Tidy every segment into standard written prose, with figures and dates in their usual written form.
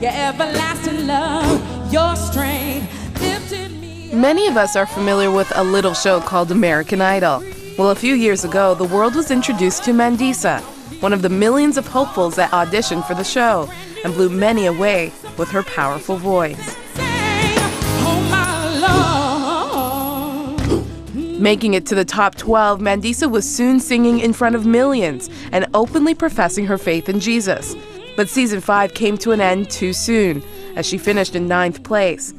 your everlasting love, your strength lifted me up. Many of us are familiar with a little show called American Idol. Well, a few years ago, the world was introduced to Mandisa, one of the millions of hopefuls that auditioned for the show and blew many away with her powerful voice. Making it to the top 12, Mandisa was soon singing in front of millions and openly professing her faith in Jesus. But season 5 came to an end too soon, as she finished in 9th place.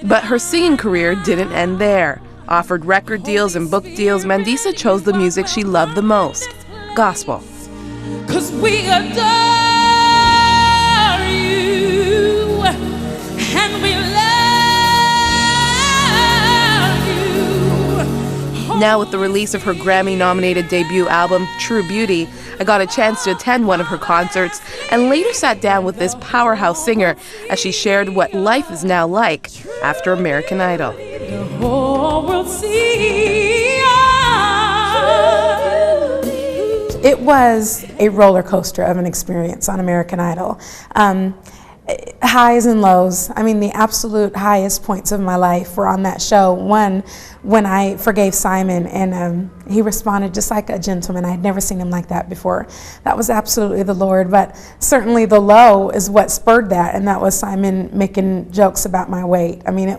But her singing career didn't end there. Offered record deals and book deals, Mandisa chose the music she loved the most, gospel. 'Cause we adore you, and we love you. Now with the release of her Grammy-nominated debut album, True Beauty, I got a chance to attend one of her concerts and later sat down with this powerhouse singer as she shared what life is now like after American Idol. The whole world sees. It was a roller coaster of an experience on American Idol. Highs and lows. I mean, the absolute highest points of my life were on that show. One, when I forgave Simon and he responded just like a gentleman. I had never seen him like that before. That was absolutely the Lord. But certainly the low is what spurred that, and that was Simon making jokes about my weight. I mean, I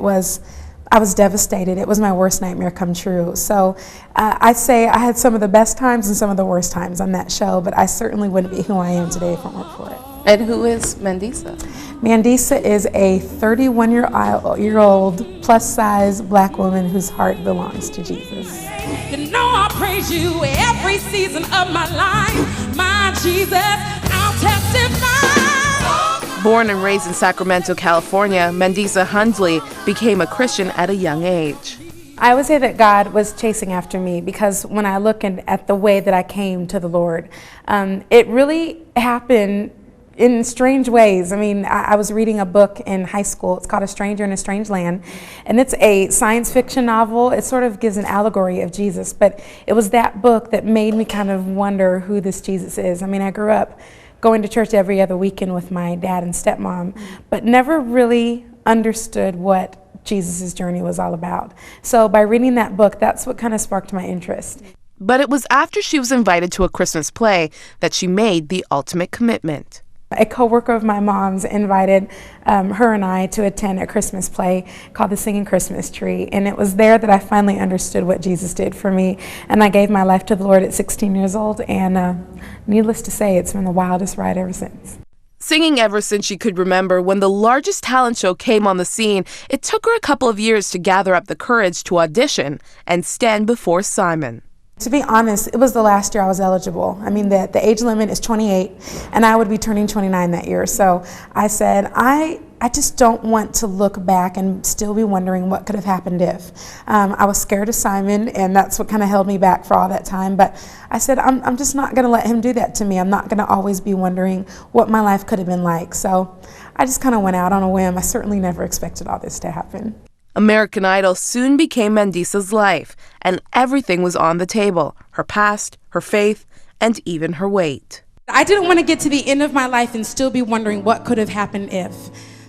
was devastated. It was my worst nightmare come true. So I'd say I had some of the best times and some of the worst times on that show, but I certainly wouldn't be who I am today if it weren't for it. And who is Mandisa? Mandisa is a 31-year-old plus-size black woman whose heart belongs to Jesus. You know I praise you every season of my life. My Jesus, I'll testify. Born and raised in Sacramento, California, Mandisa Hundley became a Christian at a young age. I would say that God was chasing after me because when I look at the way that I came to the Lord, it really happened in strange ways. I mean, I was reading a book in high school. It's called A Stranger in a Strange Land, and it's a science fiction novel. It sort of gives an allegory of Jesus, but it was that book that made me kind of wonder who this Jesus is. I mean, I grew up going to church every other weekend with my dad and stepmom, but never really understood what Jesus' journey was all about. So by reading that book, that's what kind of sparked my interest. But it was after she was invited to a Christmas play that she made the ultimate commitment. A coworker of my mom's invited her and I to attend a Christmas play called The Singing Christmas Tree, and it was there that I finally understood what Jesus did for me, and I gave my life to the Lord at 16 years old, and needless to say, it's been the wildest ride ever since. Singing ever since she could remember, when the largest talent show came on the scene, it took her a couple of years to gather up the courage to audition and stand before Simon. To be honest, it was the last year I was eligible. I mean, the age limit is 28, and I would be turning 29 that year. So I said, I just don't want to look back and still be wondering what could have happened if. I was scared of Simon, and that's what kind of held me back for all that time. But I said, I'm just not going to let him do that to me. I'm not going to always be wondering what my life could have been like. So I just kind of went out on a whim. I certainly never expected all this to happen. American Idol soon became Mandisa's life, and everything was on the table: her past, her faith, and even her weight. I didn't want to get to the end of my life and still be wondering what could have happened if.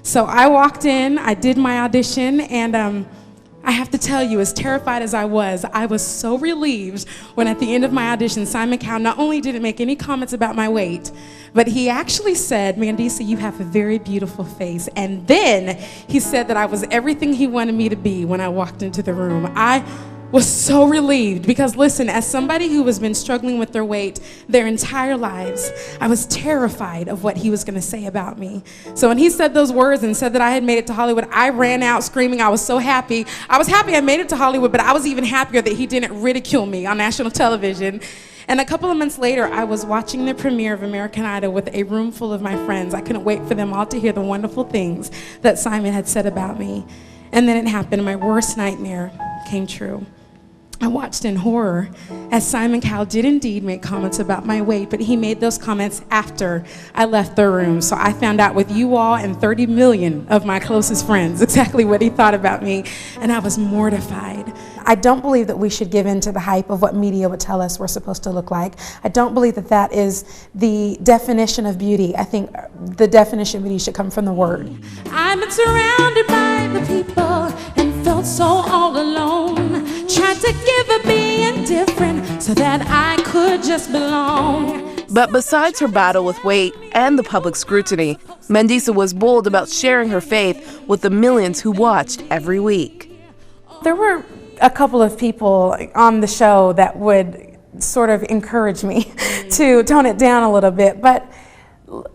So I walked in, I did my audition, and I have to tell you, as terrified as I was so relieved when at the end of my audition, Simon Cowell not only didn't make any comments about my weight, but he actually said, "Mandisa, you have a very beautiful face." And then he said that I was everything he wanted me to be when I walked into the room. I was so relieved because, listen, as somebody who has been struggling with their weight their entire lives, I was terrified of what he was going to say about me. So when he said those words and said that I had made it to Hollywood, I ran out screaming. I was so happy. I was happy I made it to Hollywood, but I was even happier that he didn't ridicule me on national television. And a couple of months later, I was watching the premiere of American Idol with a room full of my friends. I couldn't wait for them all to hear the wonderful things that Simon had said about me. And then it happened. My worst nightmare came true. I watched in horror as Simon Cowell did indeed make comments about my weight, but he made those comments after I left the room. So I found out with you all and 30 million of my closest friends exactly what he thought about me, and I was mortified. I don't believe that we should give in to the hype of what media would tell us we're supposed to look like. I don't believe that that is the definition of beauty. I think the definition of beauty should come from the Word. I've been surrounded by the people and felt so all alone. Tried to give up being different so that I could just belong. But besides her battle with weight and the public scrutiny, Mandisa was bold about sharing her faith with the millions who watched every week. There were a couple of people on the show that would sort of encourage me to tone it down a little bit, but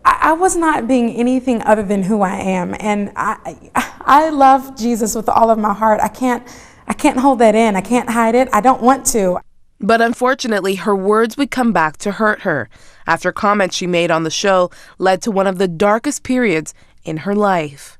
I was not being anything other than who I am, and I love Jesus with all of my heart. I can't hold that in. I can't hide it. I don't want to. But unfortunately, her words would come back to hurt her after comments she made on the show led to one of the darkest periods in her life.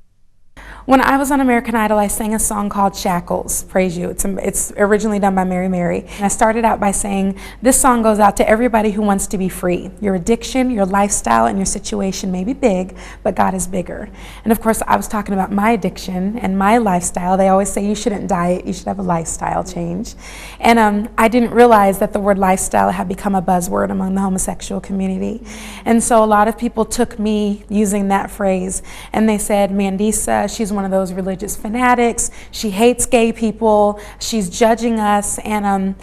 When I was on American Idol, I sang a song called Shackles, Praise You. It's originally done by Mary Mary. And I started out by saying, this song goes out to everybody who wants to be free. Your addiction, your lifestyle, and your situation may be big, but God is bigger. And of course, I was talking about my addiction and my lifestyle. They always say you shouldn't diet, you should have a lifestyle change. And I didn't realize that the word lifestyle had become a buzzword among the homosexual community. And so a lot of people took me using that phrase, and they said, Mandisa, she's one of those religious fanatics. She hates gay people. She's judging us. And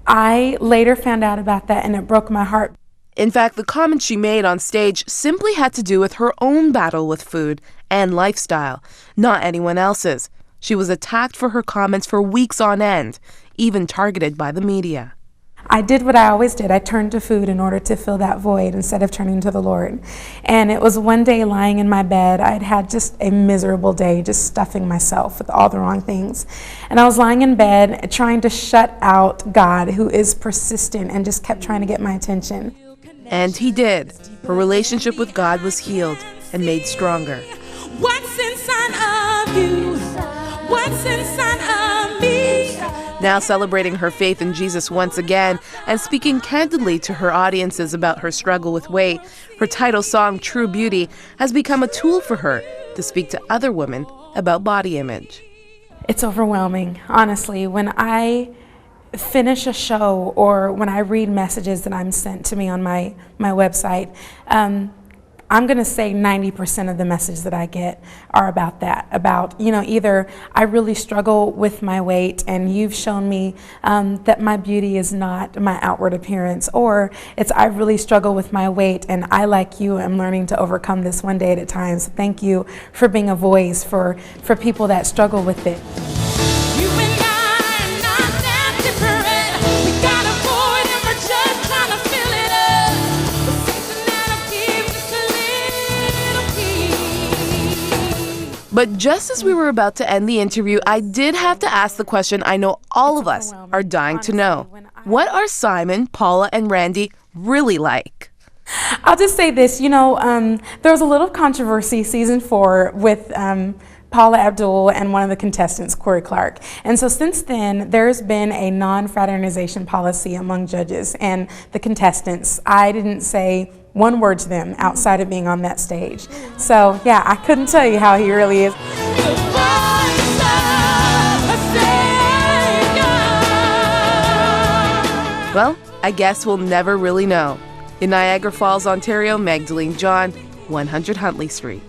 I later found out about that, and it broke my heart. In fact, the comments she made on stage simply had to do with her own battle with food and lifestyle, not anyone else's. She was attacked for her comments for weeks on end, even targeted by the media. I did what I always did. I turned to food in order to fill that void instead of turning to the Lord. And it was one day lying in my bed. I'd had just a miserable day, just stuffing myself with all the wrong things. And I was lying in bed trying to shut out God, who is persistent and just kept trying to get my attention. And he did. Her relationship with God was healed and made stronger. What's inside of you? What's inside of me? Now celebrating her faith in Jesus once again and speaking candidly to her audiences about her struggle with weight, her title song, True Beauty, has become a tool for her to speak to other women about body image. It's overwhelming, honestly. When I finish a show or when I read messages that I'm sent to me on my website, I'm going to say 90% of the messages that I get are about that, about, either I really struggle with my weight and you've shown me that my beauty is not my outward appearance, or it's I really struggle with my weight and I, like you, am learning to overcome this one day at a time. So thank you for being a voice for people that struggle with it. But just as we were about to end the interview, I did have to ask the question I know all of us are dying to know. What are Simon, Paula, and Randy really like? I'll just say this, there was a little controversy season 4 with Paula Abdul and one of the contestants, Corey Clark. And so since then, there's been a non-fraternization policy among judges and the contestants. I didn't say one word to them outside of being on that stage. So yeah, I couldn't tell you how he really is. Well, I guess we'll never really know. In Niagara Falls, Ontario, Magdalene John, 100 Huntley Street.